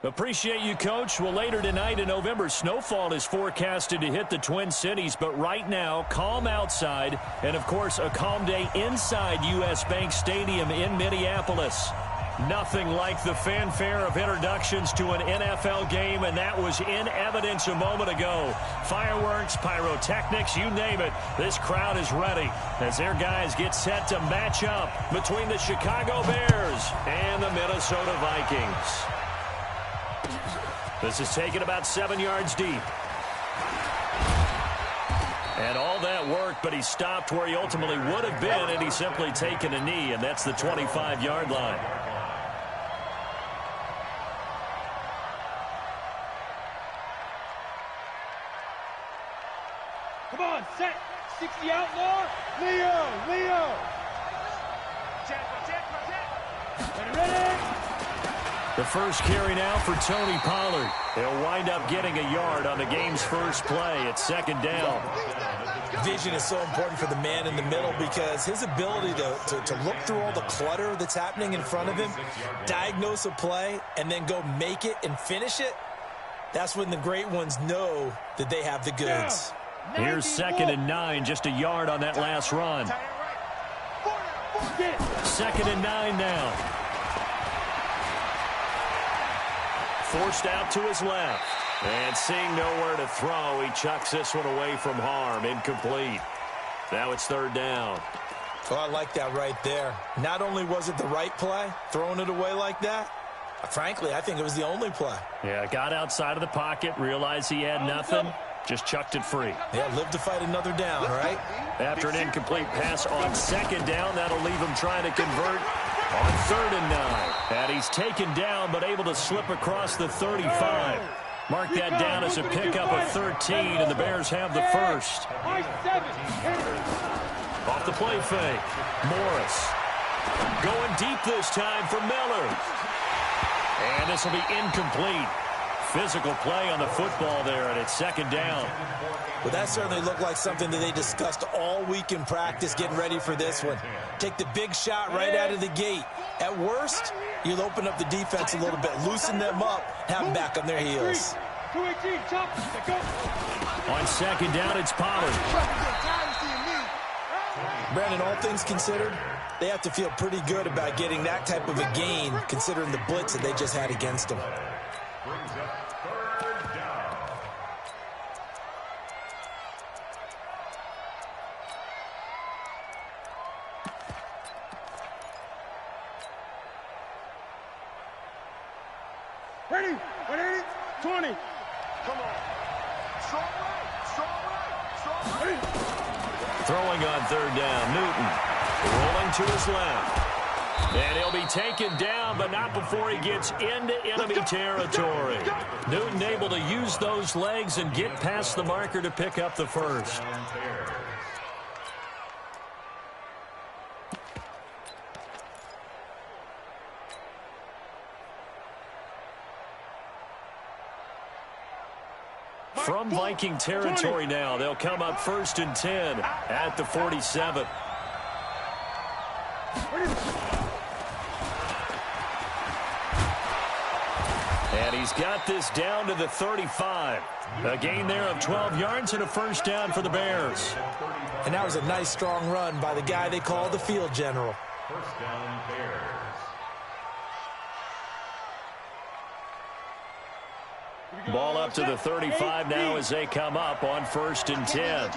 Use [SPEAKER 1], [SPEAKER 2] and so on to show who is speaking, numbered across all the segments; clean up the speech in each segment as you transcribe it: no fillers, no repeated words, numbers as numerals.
[SPEAKER 1] Appreciate you, Coach. Well, later tonight in November, snowfall is forecasted to hit the Twin Cities. But right now, calm outside. And, of course, a calm day inside U.S. Bank Stadium in Minneapolis. Nothing like the fanfare of introductions to an NFL game, and that was in evidence a moment ago. Fireworks, pyrotechnics, you name it. This crowd is ready as their guys get set to match up between the Chicago Bears and the Minnesota Vikings. This is taken about 7 yards deep. And all that worked, but he stopped where he ultimately would have been, and he's simply taken a knee, and that's the 25-yard line.
[SPEAKER 2] Come on, set. 60 outlaw. Leo. Ready.
[SPEAKER 1] The first carry now for Tony Pollard. He'll wind up getting a yard on the game's first play. It's second down.
[SPEAKER 3] Vision is so important for the man in the middle because his ability to look through all the clutter that's happening in front of him, diagnose a play, and then go make it and finish it, that's when the great ones know that they have the goods.
[SPEAKER 1] Here's 2nd and 9, just a yard on that last run. 2nd and 9 now. Forced out to his left. And seeing nowhere to throw, he chucks this one away from harm. Incomplete. Now it's 3rd down.
[SPEAKER 3] Oh, I like that right there. Not only was it the right play, throwing it away like that, frankly, I think it was the only play.
[SPEAKER 1] Yeah, got outside of the pocket, realized he had nothing, just chucked it free.
[SPEAKER 3] Yeah, live to fight another down, right?
[SPEAKER 1] After an incomplete pass on 2nd down, that'll leave him trying to convert on 3rd and 9. And he's taken down, but able to slip across the 35. Mark that down as a pickup of 13, and the Bears have the first. Off the play fake. Morris. Going deep this time for Miller. And this will be incomplete. Physical play on the football there, and it's 2nd down.
[SPEAKER 3] Well, that certainly looked like something that they discussed all week in practice getting ready for this one. Take the big shot right out of the gate. At worst, you'll open up the defense a little bit, loosen them up, have them back on their heels.
[SPEAKER 1] On 2nd down, it's Pollard.
[SPEAKER 3] Brandon, all things considered, they have to feel pretty good about getting that type of a gain, considering the blitz that they just had against them.
[SPEAKER 2] Ready, 20. Come on. Strong right.
[SPEAKER 1] Throwing on 3rd down, Newton. Rolling to his left. And he'll be taken down, but not before he gets into enemy territory. Newton able to use those legs and get past the marker to pick up the first. From Viking territory now, they'll come up 1st and 10 at the 47. And he's got this down to the 35. A gain there of 12 yards and a first down for the Bears.
[SPEAKER 3] And that was a nice, strong run by the guy they call the field general.
[SPEAKER 4] First down, Bears.
[SPEAKER 1] Ball up to the 35 now as they come up on 1st and 10.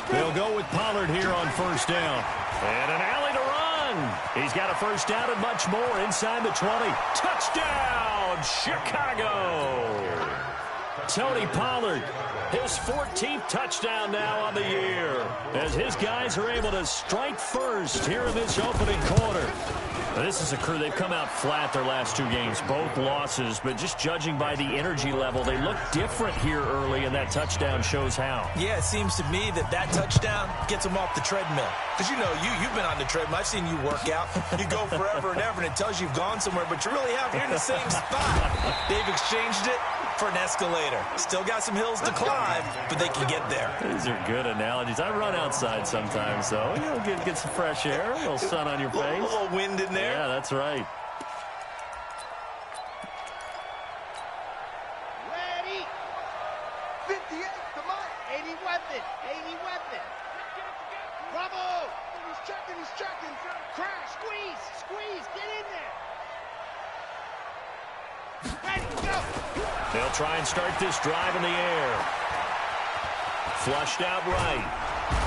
[SPEAKER 1] They'll go with Pollard here on 1st down. And an alley to run. He's got a first down and much more inside the 20. Touchdown, Chicago. Tony Pollard, his 14th touchdown now on the year, as his guys are able to strike first here in this opening quarter. This is a crew, they've come out flat their last 2 games, both losses, but just judging by the energy level, they look different here early, and that touchdown shows how.
[SPEAKER 3] Yeah, it seems to me that touchdown gets them off the treadmill. Because, you know, you've been on the treadmill. I've seen you work out. You go forever and ever, and it tells you you've gone somewhere, but you really have. You're in the same spot. They've exchanged it for an escalator. Still got some hills to climb, but they can get there.
[SPEAKER 1] These are good analogies. I run outside sometimes, so get some fresh air, a little sun on your face.
[SPEAKER 3] A little wind in there.
[SPEAKER 1] Yeah, that's right.
[SPEAKER 2] He's checking. Crash. Squeeze. Squeeze. Get in there. Ready, go.
[SPEAKER 1] They'll try and start this drive in the air. Flushed out right.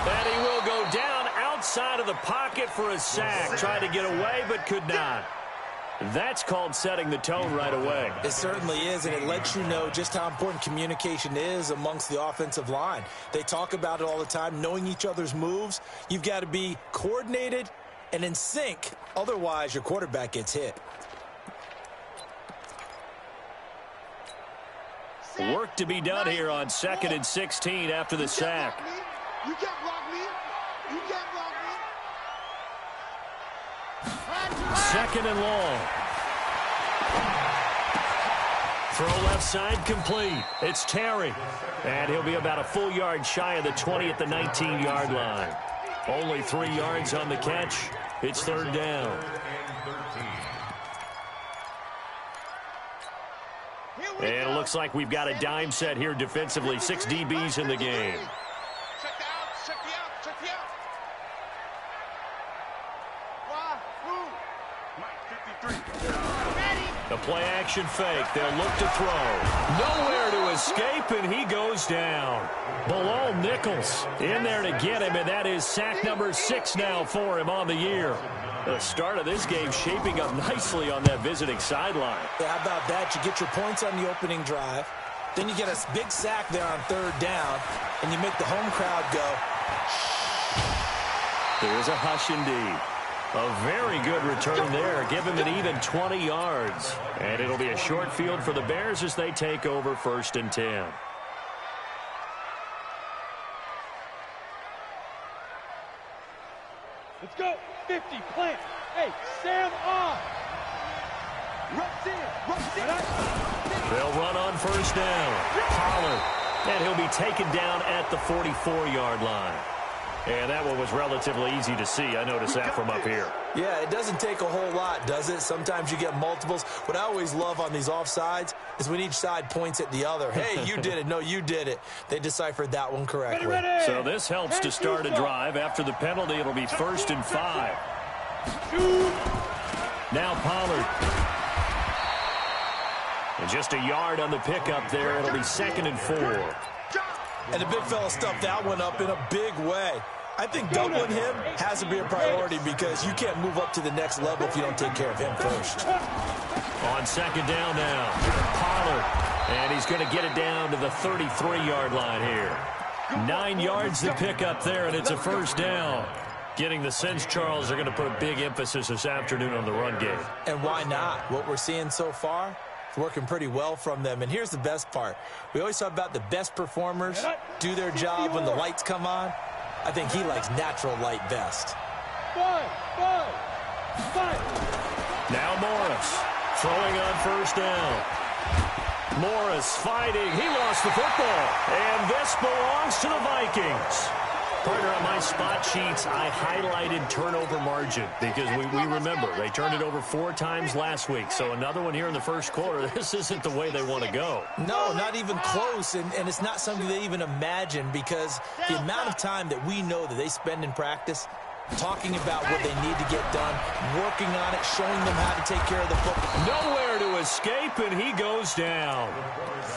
[SPEAKER 1] And he will go down outside of the pocket for a sack. Tried to get away, but could not. That's called setting the tone right away.
[SPEAKER 3] It certainly is, and it lets you know just how important communication is amongst the offensive line. They talk about it all the time, knowing each other's moves. You've got to be coordinated and in sync. Otherwise, your quarterback gets hit.
[SPEAKER 1] Work to be done here on 2nd and 16 after the sack.
[SPEAKER 2] You can't block me. You can't block me.
[SPEAKER 1] 2nd and long. Throw left side complete. It's Terry. And he'll be about a full yard shy of the 20 at the 19-yard line. Only 3 yards on the catch. It's 3rd down. And it looks like we've got a dime set here defensively. 6 DBs in the game.
[SPEAKER 2] Check the out. Check the out. Check the out. Why? Who? Mike 53. Ready.
[SPEAKER 1] The play action fake. They'll look to throw. Nowhere to escape, and he goes down. Below Nichols in there to get him, and that is sack number 6 now for him on the year. The start of this game shaping up nicely on that visiting sideline.
[SPEAKER 3] Yeah, how about that? You get your points on the opening drive. Then you get a big sack there on 3rd down, and you make the home crowd go.
[SPEAKER 1] There's a hush indeed. A very good return there. Give him an even 20 yards. And it'll be a short field for the Bears as they take over 1st and 10.
[SPEAKER 2] Let's go. 50. Plant. Hey, Sam off. Rush in. Rush in.
[SPEAKER 1] They'll run on 1st down. Pollard. And he'll be taken down at the 44-yard line. And that one was relatively easy to see. I noticed that from up here.
[SPEAKER 3] Yeah, it doesn't take a whole lot, does it? Sometimes you get multiples. What I always love on these offsides is when each side points at the other. Hey, you did it. No, you did it. They deciphered that one correctly.
[SPEAKER 2] Ready.
[SPEAKER 1] So this helps to start a drive. After the penalty, it'll be 1st and 5. Now Pollard. And just a yard on the pickup there. It'll be 2nd and 4.
[SPEAKER 3] And the big fella stuffed that one up in a big way. I think doubling him has to be a priority because you can't move up to the next level if you don't take care of him first.
[SPEAKER 1] On 2nd down now, Pollard. And he's going to get it down to the 33-yard line here. 9 yards to pick up there, and it's a 1st down. Getting the sense, Charles, they're going to put a big emphasis this afternoon on the run game.
[SPEAKER 3] And why not? What we're seeing so far, it's working pretty well from them. And here's the best part. We always talk about the best performers do their job when the lights come on. I think he likes natural light best.
[SPEAKER 2] Five.
[SPEAKER 1] Now Morris throwing on 1st down. Morris fighting. He lost the football. And this belongs to the Vikings. Partner, on my spot sheets, I highlighted turnover margin because we remember they turned it over 4 times last week. So another one here in the 1st quarter. This isn't the way they want to go.
[SPEAKER 3] No, not even close. And it's not something they even imagine because the amount of time that we know that they spend in practice talking about what they need to get done, working on it, showing them how to take care of the football.
[SPEAKER 1] Nowhere to escape, and he goes down.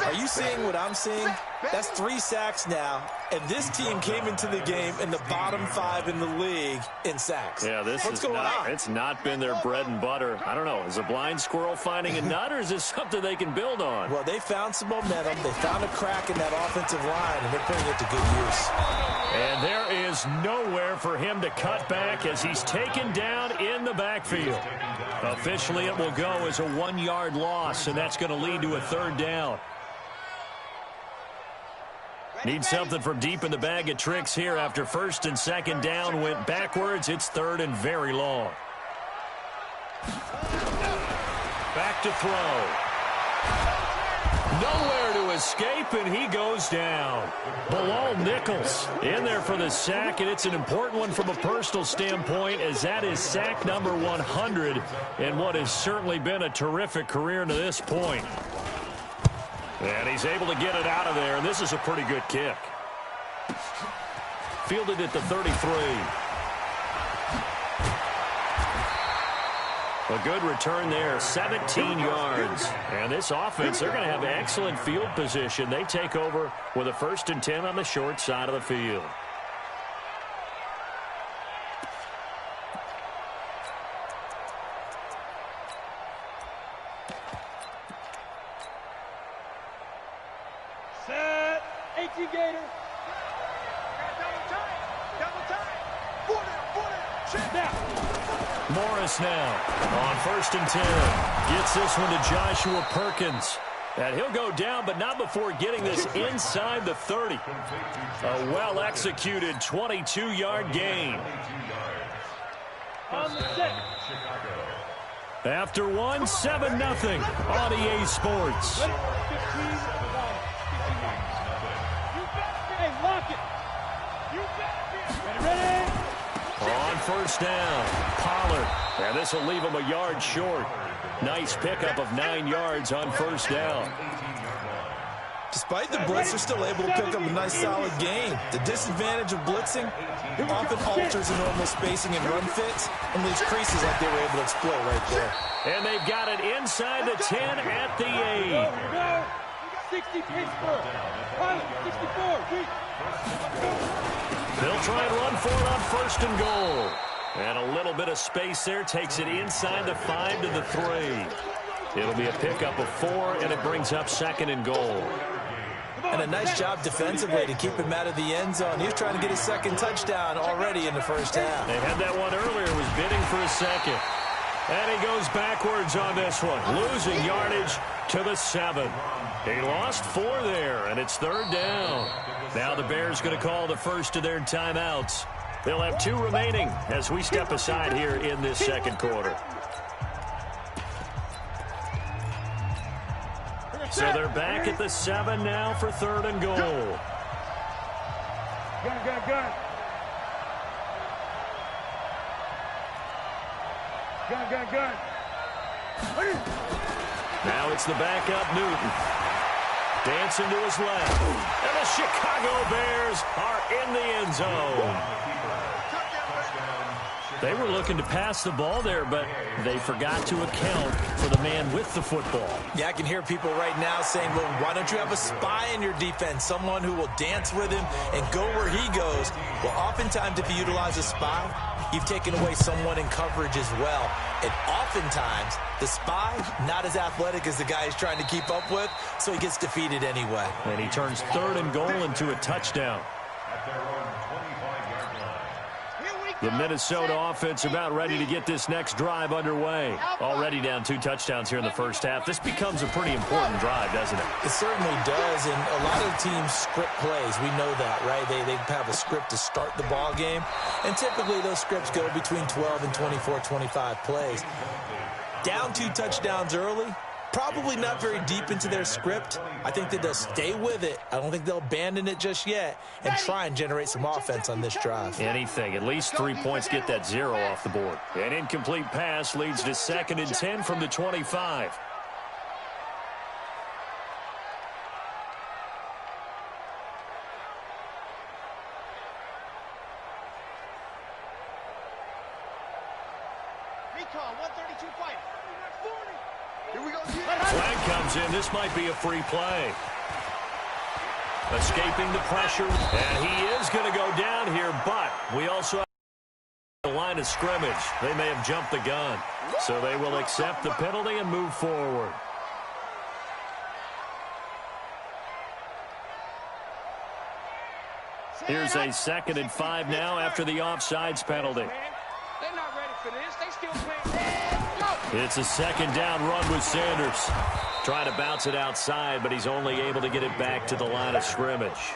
[SPEAKER 3] Are you seeing what I'm seeing? That's 3 sacks now, and this team came into the game in the bottom 5 in the league in sacks.
[SPEAKER 1] Yeah,
[SPEAKER 3] What's going on?
[SPEAKER 1] It's not been their bread and butter. I don't know. Is a blind squirrel finding a nut, or is this something they can build on?
[SPEAKER 3] Well, they found some momentum. They found a crack in that offensive line, and they're putting it to good use.
[SPEAKER 1] And there is nowhere for him to cut back as he's taken down in the backfield. Officially, it will go as a 1-yard loss, and that's going to lead to a 3rd down. Need something from deep in the bag of tricks here after 1st and 2nd down went backwards. It's 3rd and very long. Back to throw. Nowhere to escape, and he goes down. Bilal Nichols in there for the sack, and it's an important one from a personal standpoint as that is sack number 100 in what has certainly been a terrific career to this point. And he's able to get it out of there, and this is a pretty good kick. Fielded at the 33. A good return there, 17 yards. And this offense, they're going to have excellent field position. They take over with a 1st and 10 on the short side of the field.
[SPEAKER 2] Set. 18 Gator. Double time. 40. Check down.
[SPEAKER 1] Morris now on 1st and 10. Gets this one to Joshua Perkins. And he'll go down, but not before getting this inside the 30. A well-executed 22-yard gain.
[SPEAKER 2] On the set.
[SPEAKER 1] After one, 7-0 on EA Sports.
[SPEAKER 2] Ready? 15. Hey, lock it. Ready?
[SPEAKER 1] On 1st down, Pollard. And this will leave him a yard short. Nice pickup of 9 yards on 1st down.
[SPEAKER 3] Despite the blitz, they're still able to pick up a nice solid gain. The disadvantage of blitzing often alters the normal spacing and run fits and leaves creases like they were able to exploit right there.
[SPEAKER 1] And they've got it inside the 10 at the 8.
[SPEAKER 2] Go. 60 Pittsburgh. Pilot, 64.
[SPEAKER 1] They'll try and run for it on 1st and goal. And a little bit of space there takes it inside the 5 to the 3. It'll be a pickup of 4, and it brings up 2nd and goal.
[SPEAKER 3] And a nice job defensively to keep him out of the end zone. He was trying to get his 2nd touchdown already in the 1st half.
[SPEAKER 1] They had that one earlier, was bidding for a 2nd. And he goes backwards on this one, losing yardage to the 7. He lost 4 there, and it's 3rd down. Now the Bears going to call the first of their timeouts. They'll have 2 remaining as we step aside here in this 2nd quarter. So they're back at the 7 now for 3rd and goal.
[SPEAKER 2] Gun.
[SPEAKER 1] Now it's the backup Newton. Dancing to his left. And the Chicago Bears are in the end zone. They were looking to pass the ball there, but they forgot to account for the man with the football.
[SPEAKER 3] Yeah, I can hear people right now saying, well, why don't you have a spy in your defense, someone who will dance with him and go where he goes? Well, oftentimes if you utilize a spy, you've taken away someone in coverage as well. And oftentimes, the spy, not as athletic as the guy he's trying to keep up with, so he gets defeated anyway.
[SPEAKER 1] And he turns 3rd and goal into a touchdown. The Minnesota offense about ready to get this next drive underway. Already down 2 touchdowns here in the 1st half. This becomes a pretty important drive, doesn't it?
[SPEAKER 3] It certainly does, and a lot of teams script plays. We know that, right? They have a script to start the ball game, and typically those scripts go between 12 and 24, 25 plays. Down 2 touchdowns early, probably not very deep into their script. I think that they'll stay with it. I don't think they'll abandon it just yet and try and generate some offense on this drive.
[SPEAKER 1] Anything. At least 3 points, get that 0 off the board. An incomplete pass leads to 2nd and 10 from the 25.
[SPEAKER 2] Recall, 132 fight.
[SPEAKER 1] Flag comes in. This might be a free play. Escaping the pressure, and he is going to go down here, but we also have the line of scrimmage. They may have jumped the gun, so they will accept the penalty and move forward. Here's a 2nd and 5 now after the offsides penalty.
[SPEAKER 2] They're not ready for this. They still playing.
[SPEAKER 1] It's a 2nd down run with Sanders. Trying to bounce it outside, but he's only able to get it back to the line of scrimmage.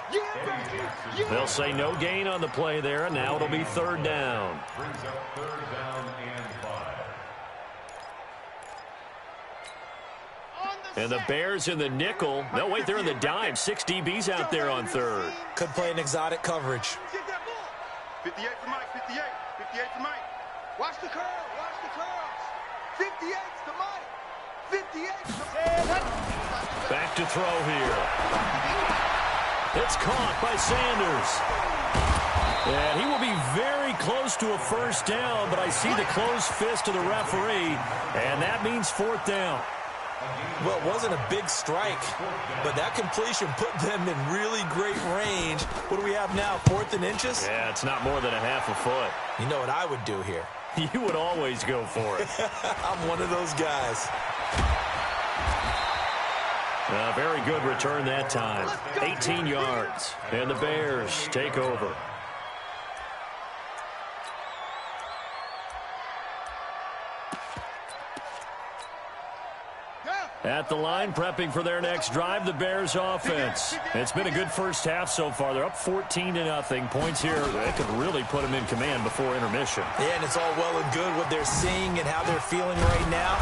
[SPEAKER 1] They'll say no gain on the play there, and now it'll be 3rd down.
[SPEAKER 4] Brings up 3rd down and 5.
[SPEAKER 1] And the Bears in the nickel. No, wait, they're in the dime. 6 DBs out there on 3rd.
[SPEAKER 3] Could play an exotic coverage.
[SPEAKER 5] 58 for Mike, 58. 58 for Mike. Watch the curl, watch the curls. 58 to Mike. 58 to Mike.
[SPEAKER 1] Back to throw here. It's caught by Sanders. And he will be very close to a first down, but I see the closed fist of the referee, and that means fourth down.
[SPEAKER 3] Well, it wasn't a big strike, but that completion put them in really great range. What do we have now, 4th and inches?
[SPEAKER 1] Yeah, it's not more than a half a foot.
[SPEAKER 3] You know what I would do here?
[SPEAKER 1] You would always go for it.
[SPEAKER 3] I'm one of those guys.
[SPEAKER 1] A very good return that time. 18 yards, and the Bears take over. At the line, prepping for their next drive, the Bears offense. It's been a good first half so far. They're up 14-0. Points here, they could really put them in command before intermission.
[SPEAKER 3] Yeah, and it's all well and good what they're seeing and how they're feeling right now.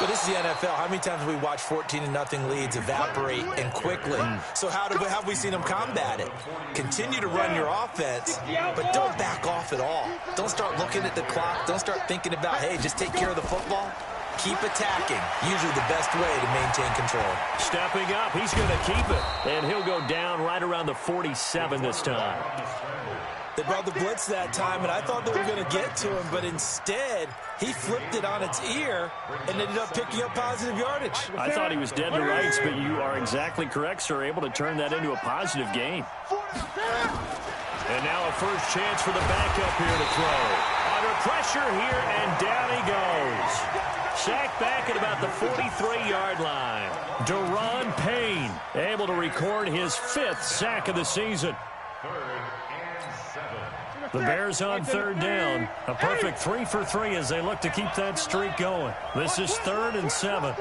[SPEAKER 3] But this is the NFL. How many times have we watched 14-0 leads evaporate and quickly? So how have we seen them combat it? Continue to run your offense, but don't back off at all. Don't start looking at the clock. Don't start thinking about, hey, just take care of the football. Keep attacking. Usually the best way to maintain control.
[SPEAKER 1] Stepping up, he's going to keep it. And he'll go down right around the 47 this time.
[SPEAKER 3] They brought the blitz that time, and I thought they were going to get to him, but instead, he flipped it on its ear and ended up picking up positive yardage.
[SPEAKER 1] I thought he was dead to rights, but you are exactly correct, sir. Able to turn that into a positive gain. And now a first chance for the backup here to throw. Under pressure here, and down he goes. Sacked back at about the 43-yard line. Deron Payne able to record his 5th sack of the season. The Bears on 3rd down. A perfect 3 for 3 as they look to keep that streak going. This is 3rd and 7. And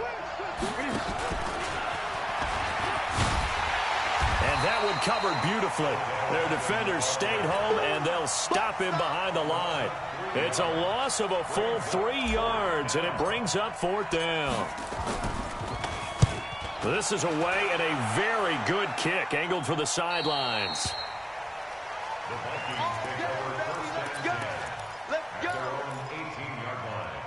[SPEAKER 1] that one covered beautifully. Their defenders stayed home, and they'll stop him behind the line. It's a loss of a full 3 yards, and it brings up 4th down. This is away, and a very good kick angled for the sidelines.
[SPEAKER 4] The Vikings take over first and 10.
[SPEAKER 5] Let's go.
[SPEAKER 4] Their own 18-yard line.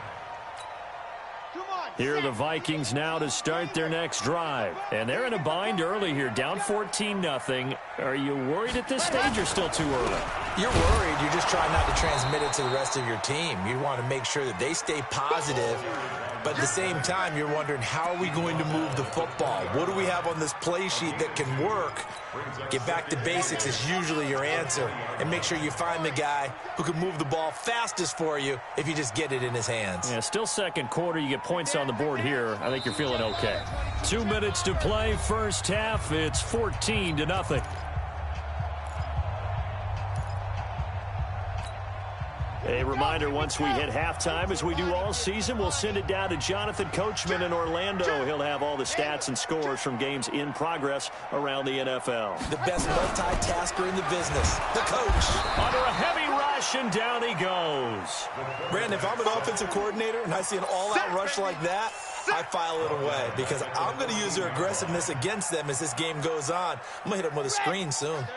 [SPEAKER 1] Here are the Vikings now to start their next drive. And they're in a bind early here, down 14-0. Are you worried at this stage or still too early?
[SPEAKER 3] You're worried. You're just trying not to transmit it to the rest of your team. You want to make sure that they stay positive. But at the same time, you're wondering, how are we going to move the football? What do we have on this play sheet that can work? Get back to basics is usually your answer. And make sure you find the guy who can move the ball fastest for you if you just get it in his hands.
[SPEAKER 1] Yeah, still second quarter. You get points on the board here. I think you're feeling okay. 2 minutes to play, first half. It's 14-0. A reminder, once we hit halftime, as we do all season, we'll send it down to Jonathan Coachman in Orlando. He'll have all the stats and scores from games in progress around the NFL.
[SPEAKER 3] The best multitasker in the business, the coach.
[SPEAKER 1] Under a heavy rush, and down he goes.
[SPEAKER 3] Brandon, if I'm an offensive coordinator and I see an all-out rush like that, I file it away because I'm going to use their aggressiveness against them as this game goes on. I'm going to hit them with a screen soon.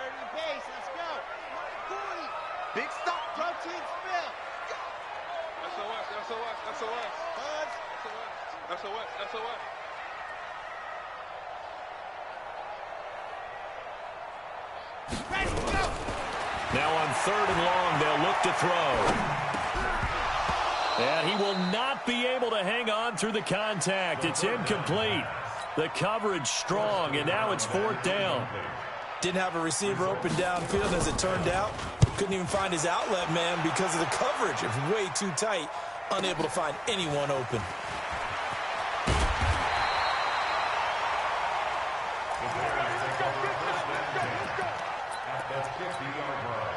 [SPEAKER 5] Big stop.
[SPEAKER 1] Now on 3rd and long, they'll look to throw. And he will not be able to hang on through the contact. It's incomplete. The coverage strong, and now it's 4th down.
[SPEAKER 3] Didn't have a receiver open downfield, as it turned out. Couldn't even find his outlet man because of the coverage. It was way too tight. Unable to find anyone open.
[SPEAKER 4] At the 50-yard line.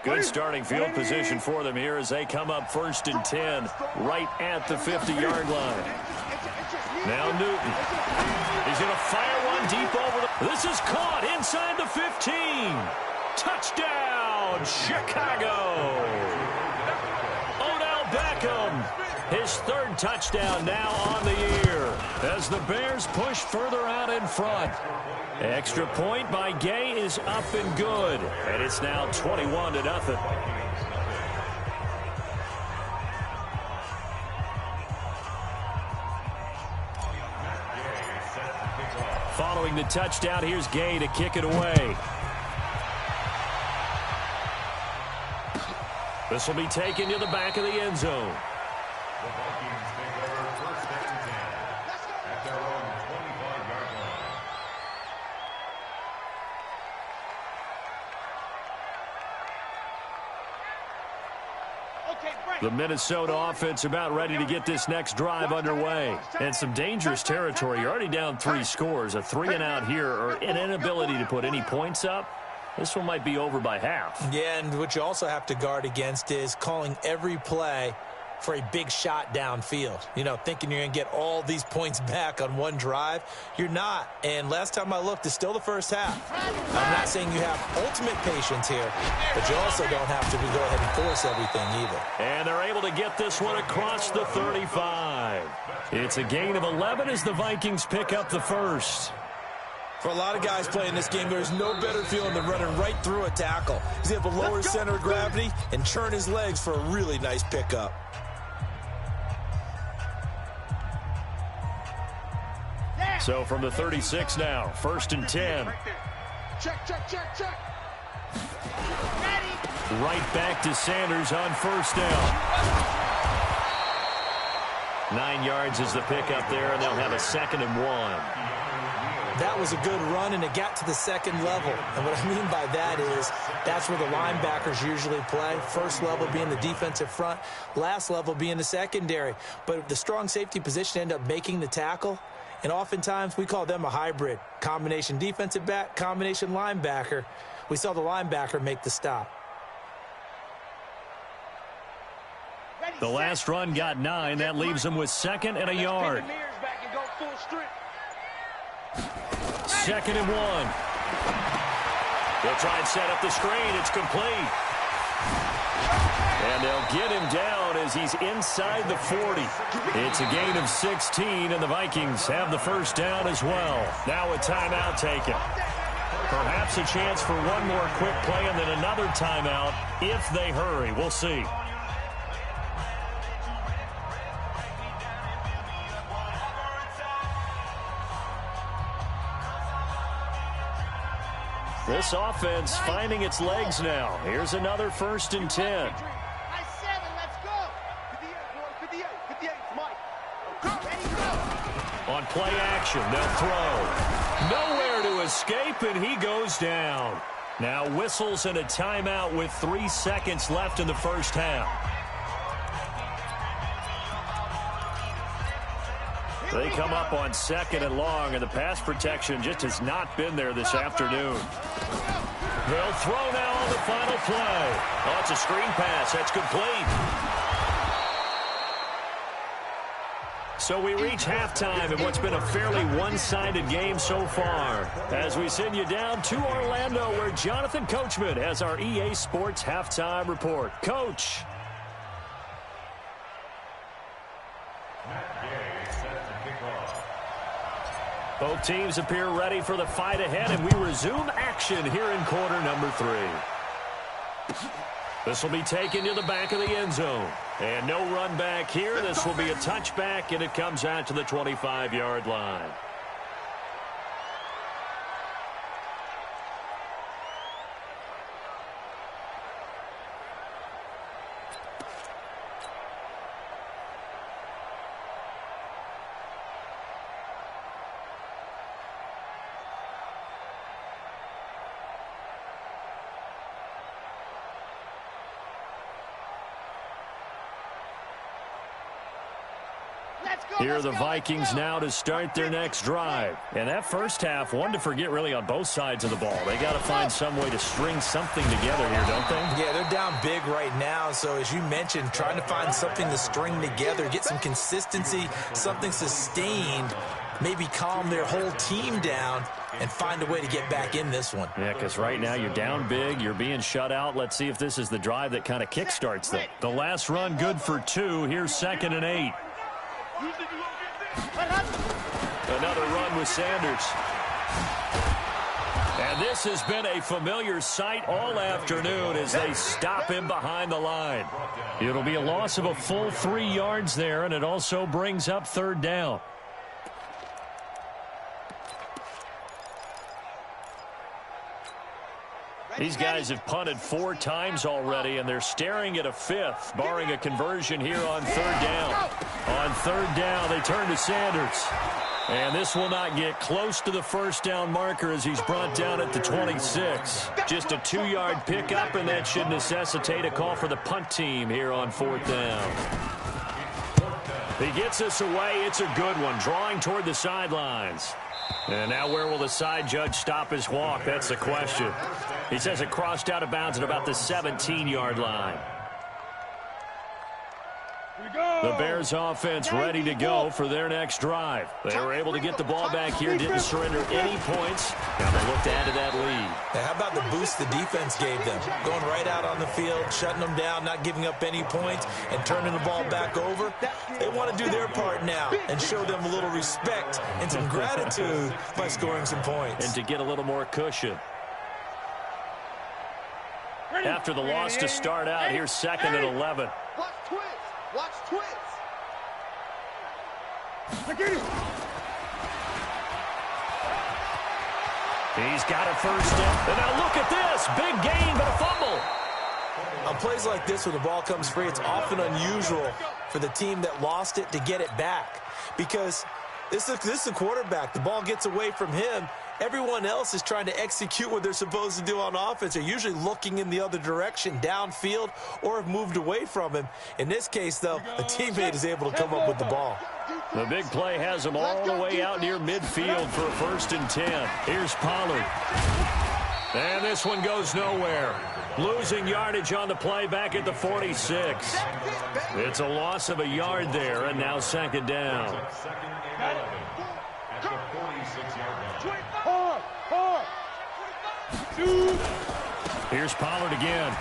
[SPEAKER 1] Good starting field position for them here as they come up 1st and 10, right at the 50-yard line. Now Newton. He's going to fire one deep over the... This is caught inside the 15. Touchdown, Chicago. Odell Beckham His third touchdown now on the year as the Bears push further out in front. Extra point by Gay is up and good, and it's now 21-0. Following the touchdown, here's Gay to kick it away. This will be taken to the back of the end zone.
[SPEAKER 4] The Vikings take over first and 10 at their own 25-yard line.
[SPEAKER 1] The Minnesota offense about ready to get this next drive underway. And some dangerous territory. You're already down 3 scores. A 3-and-out here or an inability to put any points up. This one might be over by half.
[SPEAKER 3] Yeah, and what you also have to guard against is calling every play for a big shot downfield. You know, thinking you're going to get all these points back on one drive. You're not. And last time I looked, it's still the first half. I'm not saying you have ultimate patience here, but you also don't have to go ahead and force everything either.
[SPEAKER 1] And they're able to get this one across the 35. It's a gain of 11 as the Vikings pick up the first.
[SPEAKER 3] For a lot of guys playing this game, there's no better feeling than running right through a tackle. He's able to lower his center of gravity and turn his legs for a really nice pickup.
[SPEAKER 1] So from the 36 now, first and 10.
[SPEAKER 5] Check, check, check, check.
[SPEAKER 1] Right back to Sanders on first down. 9 yards is the pickup there, and they'll have a 2nd and 1.
[SPEAKER 3] That was a good run, and it got to the second level. And what I mean by that is that's where the linebackers usually play. First level being the defensive front, last level being the secondary. But the strong safety position ended up making the tackle. And oftentimes we call them a hybrid. Combination defensive back, combination linebacker. We saw the linebacker make the stop.
[SPEAKER 1] The last run got 9. That leaves them with 2nd and a yard. 2nd and 1. They'll try and set up the screen. It's complete. And they'll get him down as he's inside the 40. It's a gain of 16, and the Vikings have the first down as well. Now a timeout taken. Perhaps a chance for one more quick play and then another timeout if they hurry. We'll see. This offense finding its legs now. Here's another 1st and 10. On play action, they'll throw. Nowhere to escape, and he goes down. Now whistles and a timeout with 3 seconds left in the first half. They come up on 2nd and long, and the pass protection just has not been there this afternoon. They'll throw now on the final play. Oh, it's a screen pass. That's complete. So we reach halftime in what's been a fairly one-sided game so far. As we send you down to Orlando, where Jonathan Coachman has our EA Sports Halftime Report. Coach. Both teams appear ready for the fight ahead, and we resume action here in quarter number 3. This will be taken to the back of the end zone. And no run back here. This will be a touchback, and it comes out to the 25-yard line. Here are the Vikings now to start their next drive. And that first half, one to forget really on both sides of the ball. They got to find some way to string something together here, don't they?
[SPEAKER 3] Yeah, they're down big right now. So as you mentioned, trying to find something to string together, get some consistency, something sustained, maybe calm their whole team down. and find a way to get back in this one.
[SPEAKER 1] Yeah, because right now you're down big, you're being shut out. Let's see if this is the drive that kind of kickstarts them. The last run good for 2. Here's 2nd and 8. Another run with Sanders. And this has been a familiar sight all afternoon as they stop him behind the line. It'll be a loss of a full 3 yards there, and it also brings up 3rd down. These guys have punted 4 times already, and they're staring at a 5th, barring a conversion here on 3rd down. On 3rd down, they turn to Sanders. And this will not get close to the 1st down marker as he's brought down at the 26. Just a 2-yard pickup, and that should necessitate a call for the punt team here on 4th down. He gets us away. It's a good one, drawing toward the sidelines. And now where will the side judge stop his walk? That's the question. He says it crossed out of bounds at about the 17-yard line. The Bears offense ready to go for their next drive. They were able to get the ball back here, didn't surrender any points. Now they look to add to that lead.
[SPEAKER 3] Now, how about the boost the defense gave them? Going right out on the field, shutting them down, not giving up any points, and turning the ball back over. They want to do their part now and show them a little respect and some gratitude by scoring some points.
[SPEAKER 1] And to get a little more cushion. After the loss to start out, here's 2nd and 11.
[SPEAKER 5] Watch twins. Watch twins.
[SPEAKER 1] He's got a 1st down. And now look at this. Big gain, but a fumble.
[SPEAKER 3] On plays like this where the ball comes free, it's often unusual for the team that lost it to get it back. Because this is the quarterback. The ball gets away from him. Everyone else is trying to execute what they're supposed to do on offense. They're usually looking in the other direction, downfield, or have moved away from him. In this case, though, a teammate is able to come up with the ball.
[SPEAKER 1] The big play has him all the way out near midfield for a 1st and 10. Here's Pollard. And this one goes nowhere. Losing yardage on the play back at the 46. It's a loss of a yard there, and now 2nd down.
[SPEAKER 4] At the 46-yard line.
[SPEAKER 1] Here's Pollard again.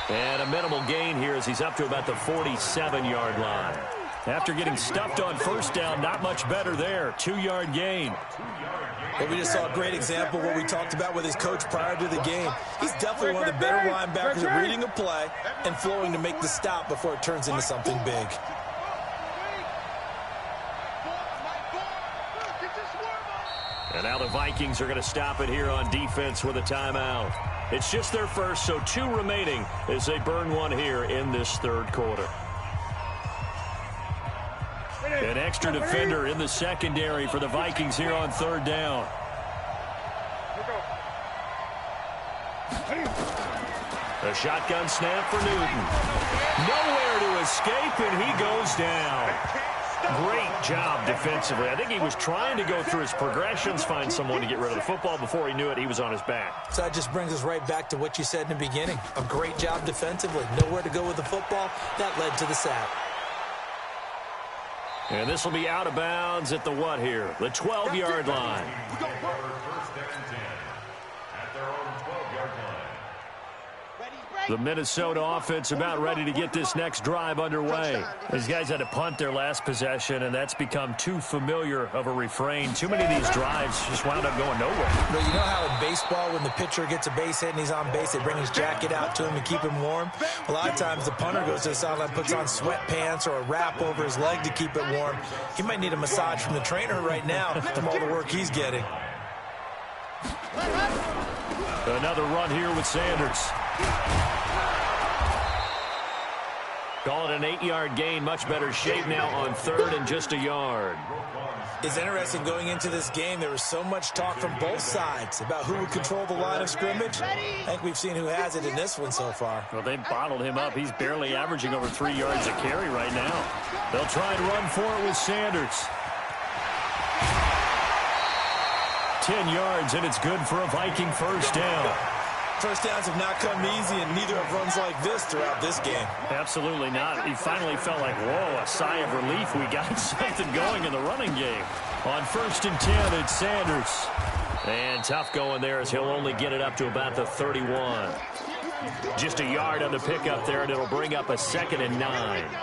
[SPEAKER 1] And a minimal gain here as he's up to about the 47-yard line. After getting stuffed on 1st down, not much better there. 2-yard gain.
[SPEAKER 3] Well, we just saw a great example of what we talked about with his coach prior to the game. He's definitely one of the better linebackers at reading a play and flowing to make the stop before it turns into something big.
[SPEAKER 1] And now the Vikings are going to stop it here on defense with a timeout. It's just their first, so 2 remaining as they burn one here in this 3rd quarter. An extra defender in the secondary for the Vikings here on 3rd down. A shotgun snap for Newton. Nowhere to escape, and he goes down. Great job defensively. I think he was trying to go through his progressions, find someone to get rid of the football. Before he knew it, he was on his back.
[SPEAKER 3] So that just brings us right back to what you said in the beginning. A great job defensively. Nowhere to go with the football. That led to the sack.
[SPEAKER 1] And this will be out of bounds at the what here? The 12-yard line.
[SPEAKER 4] First and 10 at their own 12-yard line.
[SPEAKER 1] The Minnesota offense about ready to get this next drive underway. These guys had to punt their last possession, and that's become too familiar of a refrain. Too many of these drives just wound up going nowhere.
[SPEAKER 3] But you know how in baseball, when the pitcher gets a base hit and he's on base, they bring his jacket out to him to keep him warm? A lot of times the punter goes to the sideline, puts on sweatpants or a wrap over his leg to keep it warm. He might need a massage from the trainer right now from all the work he's getting.
[SPEAKER 1] Another run here with Sanders. Call it an 8-yard gain. Much better shape now on 3rd and just a yard.
[SPEAKER 3] It's interesting going into this game. There was so much talk from both sides about who would control the line of scrimmage. I think we've seen who has it in this one so far.
[SPEAKER 1] Well, they bottled him up. He's barely averaging over 3 yards a carry right now. They'll try and run for it with Sanders. 10 yards, and it's good for a Viking 1st down.
[SPEAKER 3] First downs have not come easy, and neither have runs like this throughout this game.
[SPEAKER 1] Absolutely not. He finally felt like, whoa, a sigh of relief. We got something going in the running game. On 1st and 10, it's Sanders. And tough going there as he'll only get it up to about the 31. Just a yard on the pickup there, and it'll bring up a 2nd and 9.
[SPEAKER 5] It's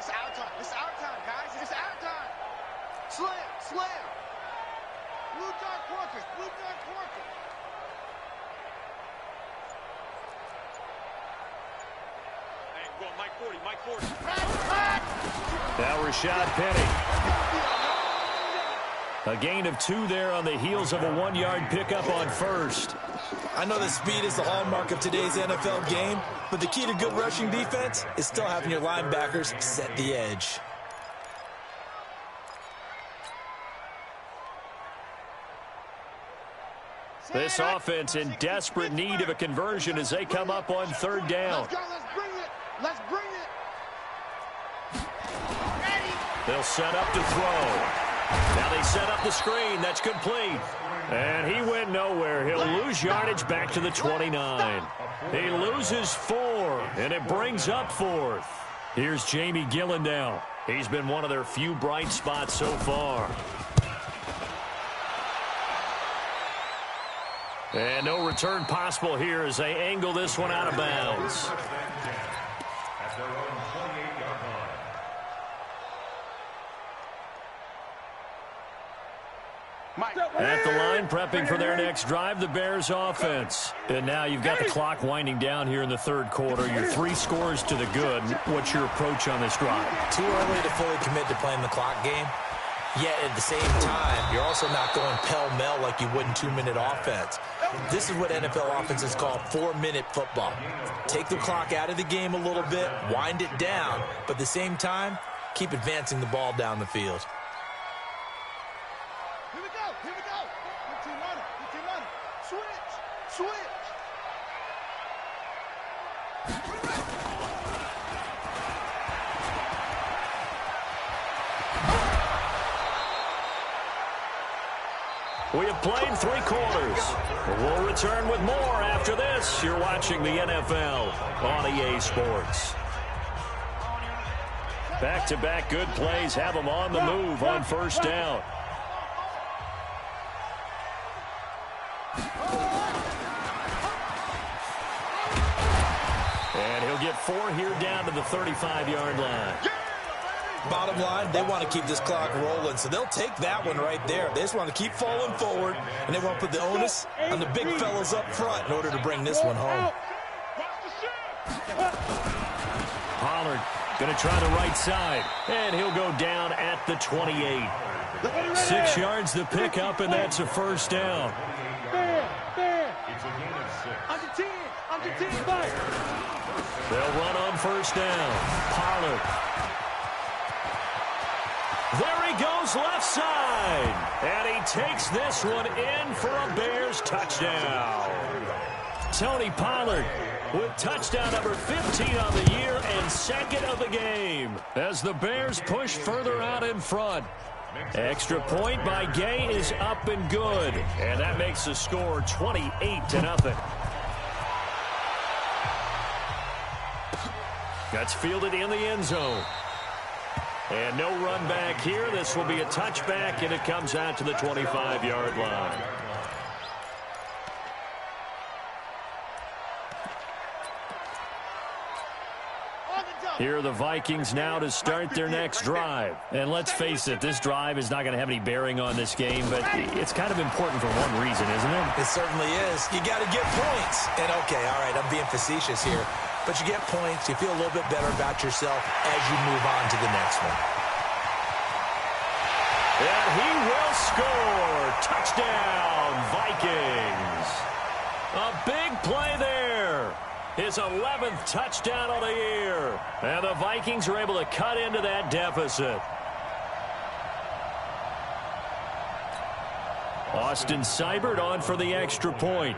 [SPEAKER 5] our time. It's our time, guys. It's our time. Slam. Blue dot Quarkers. Hey, go on, Mike 40.
[SPEAKER 1] Now Rashad Penny. A gain of 2 there on the heels of a 1-yard pickup on 1st.
[SPEAKER 3] I know that speed is the hallmark of today's NFL game, but the key to good rushing defense is still having your linebackers set the edge.
[SPEAKER 1] This offense in desperate need of a conversion as they come up on 3rd down.
[SPEAKER 5] Let's bring it.
[SPEAKER 1] They'll set up to throw. Now they set up the screen. That's complete. And he went nowhere. He'll lose yardage back to the 29. He loses 4, and it brings up 4th. Here's Jamie Gillen now. He's been one of their few bright spots so far. And no return possible here as they angle this one out of bounds.
[SPEAKER 4] At their own 28-yard line.
[SPEAKER 1] At the line, prepping for their next drive, the Bears offense. And now you've got the clock winding down here in the 3rd quarter. You're 3 scores to the good. What's your approach on this drive?
[SPEAKER 3] Too early to fully commit to playing the clock game. Yet at the same time, you're also not going pell-mell like you would in 2-minute offense. This is what NFL offenses call 4-minute football. Take the clock out of the game a little bit, wind it down, but at the same time, keep advancing the ball down the field.
[SPEAKER 5] Here we go. 15 runner. Switch.
[SPEAKER 1] We have played 3 quarters. We'll return with more after this. You're watching the NFL on EA Sports. Back-to-back good plays have them on the move on 1st down. And he'll get 4 here down to the 35-yard line.
[SPEAKER 3] Bottom line, they want to keep this clock rolling, so they'll take that one right there. They just want to keep falling forward, and they want to put the onus on the big fellas up front in order to bring this one home.
[SPEAKER 1] Pollard going to try the right side, and he'll go down at the 28. 6 yards the pickup, and that's a 1st down.
[SPEAKER 4] It's a gain of 6.
[SPEAKER 2] Under 10, fight.
[SPEAKER 1] They'll run on 1st down. Pollard. There he goes left side. And he takes this one in for a Bears touchdown. Tony Pollard with touchdown number 15 on the year and 2nd of the game as the Bears push further out in front. Extra point by Gay is up and good. And that makes the score 28-0. That's fielded in the end zone. And no run back here. This will be a touchback, and it comes out to the 25-yard line. Here are the Vikings now to start their next drive. And let's face it, this drive is not going to have any bearing on this game, but it's kind of important for one reason, isn't it?
[SPEAKER 3] It certainly is. You got to get points. And, okay, all right, I'm being facetious here. But you get points, you feel a little bit better about yourself as you move on to the next one.
[SPEAKER 1] And he will score. Touchdown, Vikings. A big play there. His 11th touchdown of the year. And the Vikings are able to cut into that deficit. Austin Seibert on for the extra point.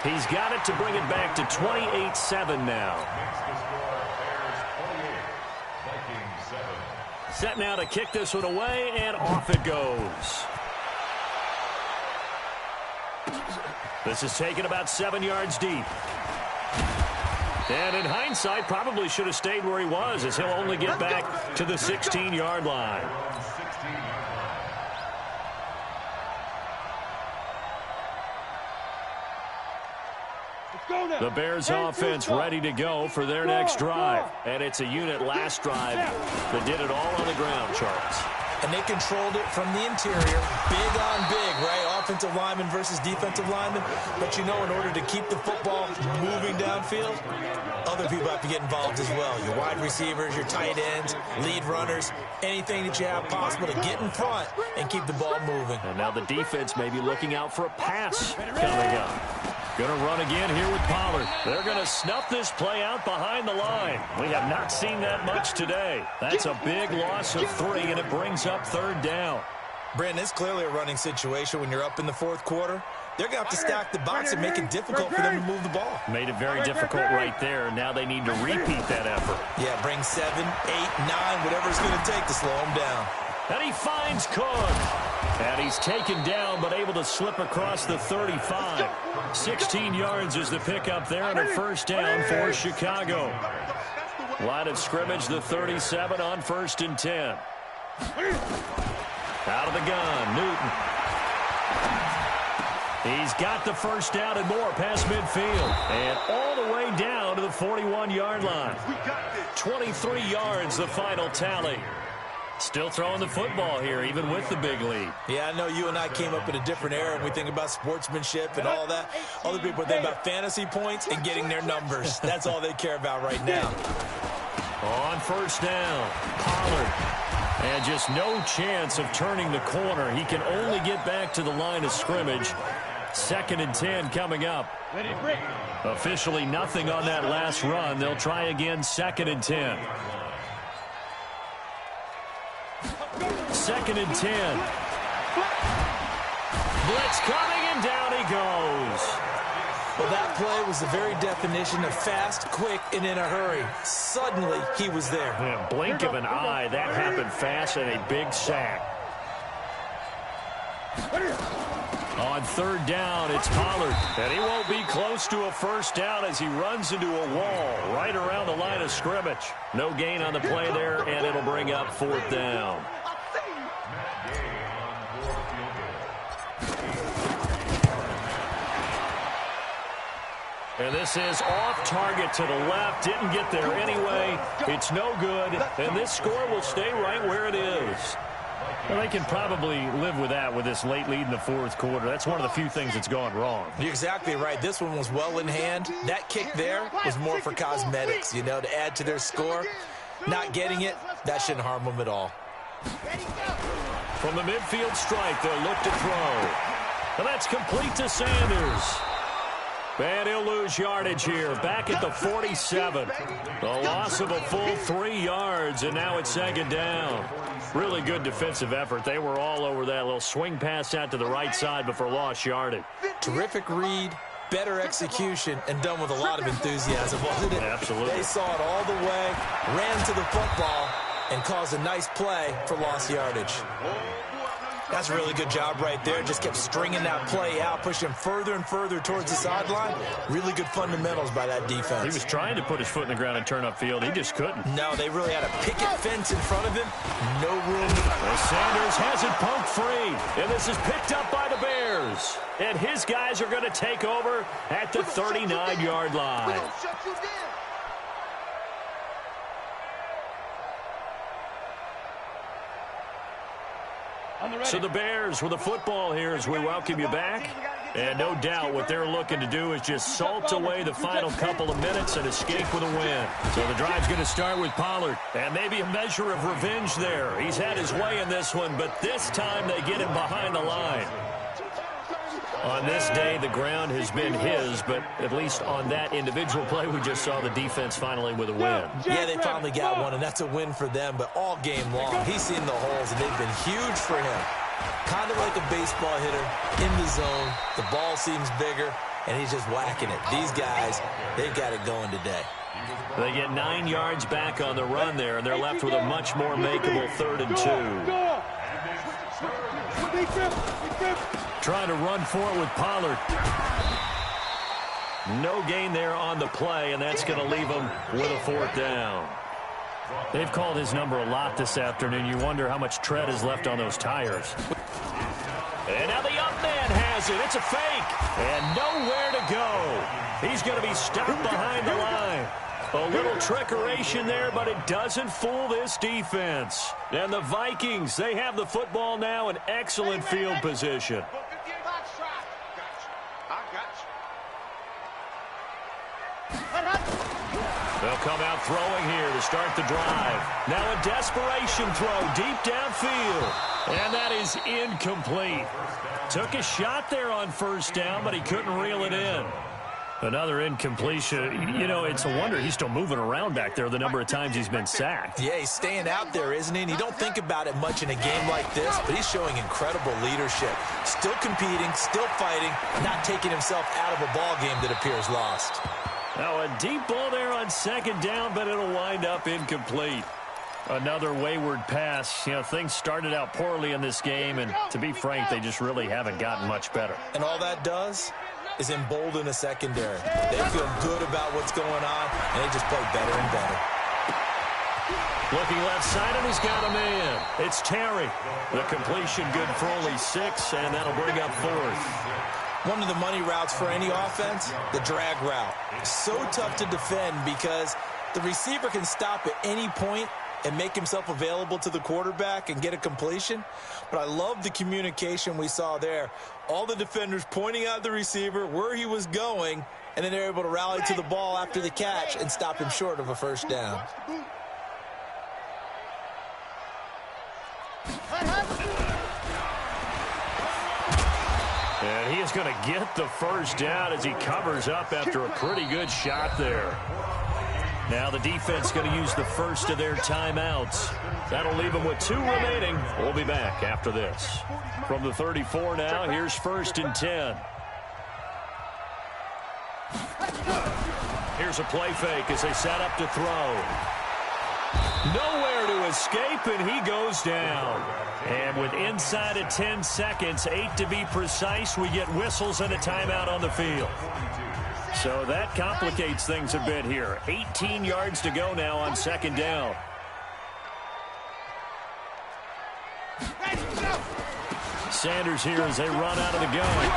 [SPEAKER 1] He's got it to bring it back to 28-7 now.
[SPEAKER 4] Makes the score Bears 28, Vikings 7.
[SPEAKER 1] Set now to kick this one away, and off it goes. This is taken about 7 yards deep. And in hindsight, probably should have stayed where he was, as he'll only get back to the 16-yard line. The Bears offense ready to go for their next drive. And it's a unit last drive that did it all on the ground, Charles.
[SPEAKER 3] And they controlled it from the interior, big on big, right? Offensive lineman versus defensive lineman. But you know, in order to keep the football moving downfield, other people have to get involved as well. Your wide receivers, your tight ends, lead runners, anything that you have possible to get in front and keep the ball moving.
[SPEAKER 1] And now the defense may be looking out for a pass coming up. Going to run again here with Pollard. They're going to snuff this play out behind the line. We have not seen that much today. That's a big loss of 3, and it brings up 3rd down.
[SPEAKER 3] Brandon, it's clearly a running situation when you're up in the 4th quarter. They're going to have to stack the box and make it difficult for them to move the ball.
[SPEAKER 1] Made it very difficult right there. Now they need to repeat that effort.
[SPEAKER 3] Yeah, bring 7, 8, 9, whatever it's going to take to slow them down.
[SPEAKER 1] And he finds Cook. And he's taken down, but able to slip across the 35. 16 yards is the pickup there, and a 1st down for Chicago. Line of scrimmage, the 37 on 1st and 10. Out of the gun, Newton. He's got the 1st down and more past midfield. And all the way down to the 41-yard line. 23 yards, the final tally. Still throwing the football here, even with the big lead.
[SPEAKER 3] Yeah, I know you and I came up in a different era, and we think about sportsmanship and all that. Other people think about fantasy points and getting their numbers. That's all they care about right now.
[SPEAKER 1] On 1st down, Pollard. And just no chance of turning the corner. He can only get back to the line of scrimmage. 2nd and 10 coming up. Officially nothing on that last run. They'll try again, 2nd and 10. 2nd and 10. Blitz coming, and down he goes.
[SPEAKER 3] Well, that play was the very definition of fast, quick, and in a hurry. Suddenly, he was there.
[SPEAKER 1] Yeah, blink of an eye, that happened fast, and a big sack. On 3rd down, it's Pollard. And he won't be close to a 1st down as he runs into a wall right around the line of scrimmage. No gain on the play there, and it'll bring up 4th down. And this is off target to the left. Didn't get there anyway. It's no good. And this score will stay right where it is. Well, they can probably live with that with this late lead in the 4th quarter. That's one of the few things that's gone wrong.
[SPEAKER 3] You're exactly right. This one was well in hand. That kick there was more for cosmetics, you know, to add to their score. Not getting it, that shouldn't harm them at all.
[SPEAKER 1] From the midfield strike, they'll look to throw. And that's complete to Sanders. And he'll lose yardage here, back at the 47. The loss of a full 3 yards, and now it's 2nd down. Really good defensive effort. They were all over that little swing pass out to the right side before lost yardage.
[SPEAKER 3] Terrific read, better execution, and done with a lot of enthusiasm, wasn't it?
[SPEAKER 1] Absolutely.
[SPEAKER 3] They saw it all the way, ran to the football, and caused a nice play for lost yardage. That's a really good job right there. Just kept stringing that play out, pushing further and further towards the sideline. Really good fundamentals by that defense.
[SPEAKER 1] He was trying to put his foot in the ground and turn upfield. He just couldn't.
[SPEAKER 3] No, they really had a picket fence in front of him. No room.
[SPEAKER 1] Well, Sanders has it poked free. And this is picked up by the Bears. And his guys are going to take over at the 39-yard line. So the Bears with the football here as we welcome you back. And no doubt what they're looking to do is just salt away the final couple of minutes and escape with a win. So the drive's going to start with Pollard. And maybe a measure of revenge there. He's had his way in this one, but this time they get him behind the line. On this day, the ground has been his, but at least on that individual play, we just saw the defense finally with a win.
[SPEAKER 3] Yeah, they finally got one, and that's a win for them, but all game long, he's seen the holes, and they've been huge for him. Kind of like a baseball hitter in the zone. The ball seems bigger, and he's just whacking it. These guys, they've got it going today.
[SPEAKER 1] They get 9 yards back on the run there, and they're left with a much more makeable 3rd and 2. Trying to run for it with Pollard. No gain there on the play, and that's going to leave him with a 4th down. They've called his number a lot this afternoon. You wonder how much tread is left on those tires. And now the up man has it. It's a fake. And nowhere to go. He's going to be stopped behind the line. A little trickeration there, but it doesn't fool this defense. And the Vikings, they have the football now in excellent field position. They'll come out throwing here to start the drive. Now a desperation throw deep downfield. And that is incomplete. Took a shot there on 1st down, but he couldn't reel it in. Another incompletion. You know, it's a wonder he's still moving around back there the number of times he's been sacked.
[SPEAKER 3] Yeah, he's staying out there, isn't he? And you don't think about it much in a game like this, but he's showing incredible leadership. Still competing, still fighting, not taking himself out of a ball game that appears lost.
[SPEAKER 1] Now a deep ball there on 2nd down, but it'll wind up incomplete. Another wayward pass. You know, things started out poorly in this game, and to be frank, they just really haven't gotten much better.
[SPEAKER 3] And all that does is embolden a secondary. They feel good about what's going on, and they just play better and better.
[SPEAKER 1] Looking left side, and he's got a man. It's Terry. The completion good for only 6, and that'll bring up 4th.
[SPEAKER 3] One of the money routes for any offense, the drag route. So tough to defend because the receiver can stop at any point and make himself available to the quarterback and get a completion. But I love the communication we saw there. All the defenders pointing out the receiver, where he was going, and then they're able to rally to the ball after the catch and stop him short of a 1st down.
[SPEAKER 1] And he is going to get the 1st down as he covers up after a pretty good shot there. Now the defense going to use the first of their timeouts. That'll leave them with 2 remaining. We'll be back after this. From the 34 now, here's 1st and 10. Here's a play fake as they set up to throw. Nowhere to escape, and he goes down. And with inside of 10 seconds, 8 to be precise, we get whistles and a timeout on the field. So that complicates things a bit here. 18 yards to go now on 2nd down. Sanders here as they run out of the gun.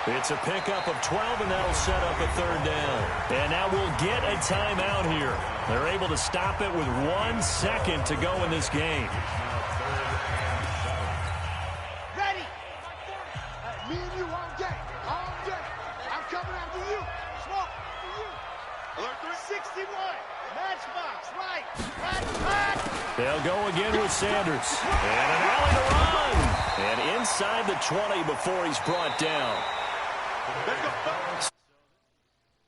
[SPEAKER 1] It's a pickup of 12, and that'll set up a 3rd down. And now we'll get a timeout here. They're able to stop it with 1 second to go in this game.
[SPEAKER 5] Ready. Me and you all day. All day. I'm coming after you. Smoke for you. Alert 361. Matchbox. Right. Right.
[SPEAKER 1] They'll go again with Sanders. And an alley to run. And inside the 20 before he's brought down.